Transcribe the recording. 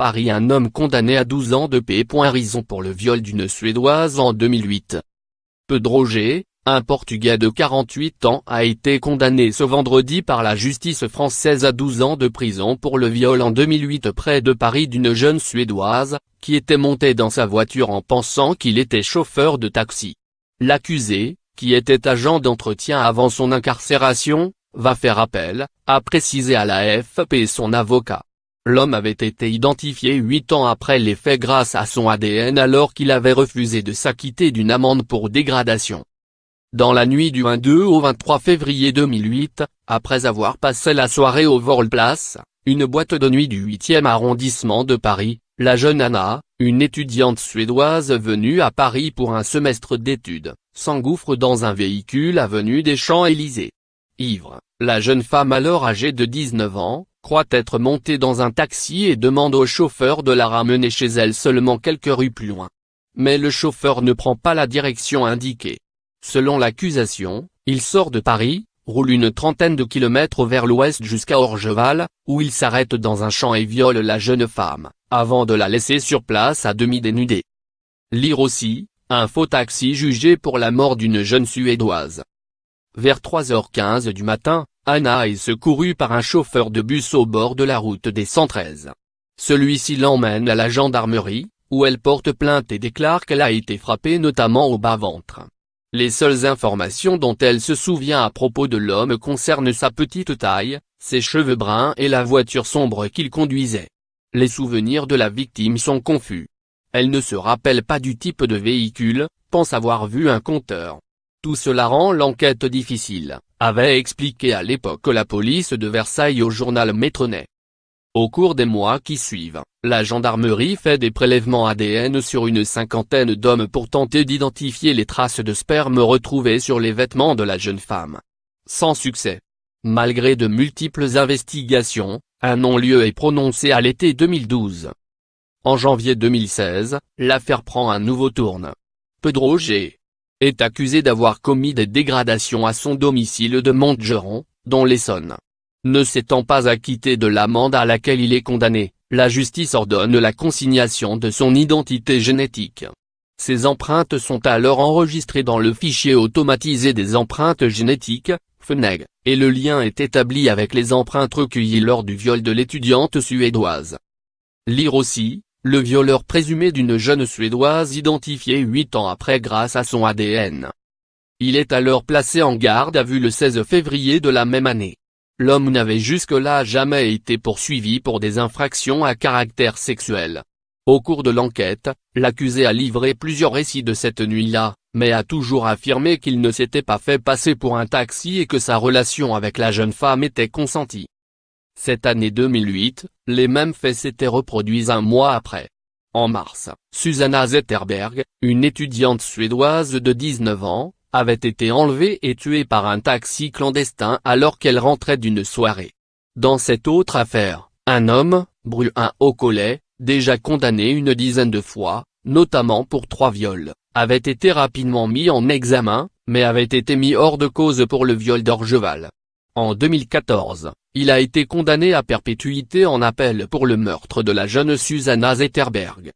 Paris. Un homme condamné à 12 ans de prison pour le viol d'une Suédoise en 2008. Pedro G., un Portugais de 48 ans, a été condamné ce vendredi par la justice française à 12 ans de prison pour le viol en 2008 près de Paris d'une jeune Suédoise, qui était montée dans sa voiture en pensant qu'il était chauffeur de taxi. L'accusé, qui était agent d'entretien avant son incarcération, va faire appel, a précisé à l'AFP son avocat. L'homme avait été identifié 8 ans après les faits grâce à son ADN alors qu'il avait refusé de s'acquitter d'une amende pour dégradation. Dans la nuit du 22 au 23 février 2008, après avoir passé la soirée au Vorlplatz, une boîte de nuit du 8e arrondissement de Paris, la jeune Anna, une étudiante suédoise venue à Paris pour un semestre d'études, s'engouffre dans un véhicule avenue des Champs-Élysées. Ivre, la jeune femme alors âgée de 19 ans, croit être montée dans un taxi et demande au chauffeur de la ramener chez elle seulement quelques rues plus loin. Mais le chauffeur ne prend pas la direction indiquée. Selon l'accusation, il sort de Paris, roule une trentaine de kilomètres vers l'ouest jusqu'à Orgeval, où il s'arrête dans un champ et viole la jeune femme, avant de la laisser sur place à demi dénudée. Lire aussi, un faux taxi jugé pour la mort d'une jeune Suédoise. Vers 3h15 du matin, Anna est secourue par un chauffeur de bus au bord de la route des 113. Celui-ci l'emmène à la gendarmerie, où elle porte plainte et déclare qu'elle a été frappée notamment au bas-ventre. Les seules informations dont elle se souvient à propos de l'homme concernent sa petite taille, ses cheveux bruns et la voiture sombre qu'il conduisait. Les souvenirs de la victime sont confus. Elle ne se rappelle pas du type de véhicule, pense avoir vu un compteur. Tout cela rend l'enquête difficile, avait expliqué à l'époque la police de Versailles au journal Métronet. Au cours des mois qui suivent, la gendarmerie fait des prélèvements ADN sur une cinquantaine d'hommes pour tenter d'identifier les traces de sperme retrouvées sur les vêtements de la jeune femme. Sans succès. Malgré de multiples investigations, un non-lieu est prononcé à l'été 2012. En janvier 2016, l'affaire prend un nouveau tourne. Pedro G. est accusé d'avoir commis des dégradations à son domicile de Montgeron, dans l'Essonne. Ne s'étant pas acquitté de l'amende à laquelle il est condamné, la justice ordonne la consignation de son identité génétique. Ses empreintes sont alors enregistrées dans le fichier automatisé des empreintes génétiques, FENEG, et le lien est établi avec les empreintes recueillies lors du viol de l'étudiante suédoise. Lire aussi, le violeur présumé d'une jeune Suédoise identifiée 8 ans après grâce à son ADN. Il est alors placé en garde à vue le 16 février de la même année. L'homme n'avait jusque-là jamais été poursuivi pour des infractions à caractère sexuel. Au cours de l'enquête, l'accusé a livré plusieurs récits de cette nuit-là, mais a toujours affirmé qu'il ne s'était pas fait passer pour un taxi et que sa relation avec la jeune femme était consentie. Cette année 2008, les mêmes faits s'étaient reproduits un mois après. En mars, Susanna Zetterberg, une étudiante suédoise de 19 ans, avait été enlevée et tuée par un taxi clandestin alors qu'elle rentrait d'une soirée. Dans cette autre affaire, un homme, Bruin Aucollet, déjà condamné une dizaine de fois, notamment pour 3 viols, avait été rapidement mis en examen, mais avait été mis hors de cause pour le viol d'Orgeval. En 2014, il a été condamné à perpétuité en appel pour le meurtre de la jeune Susanna Zetterberg.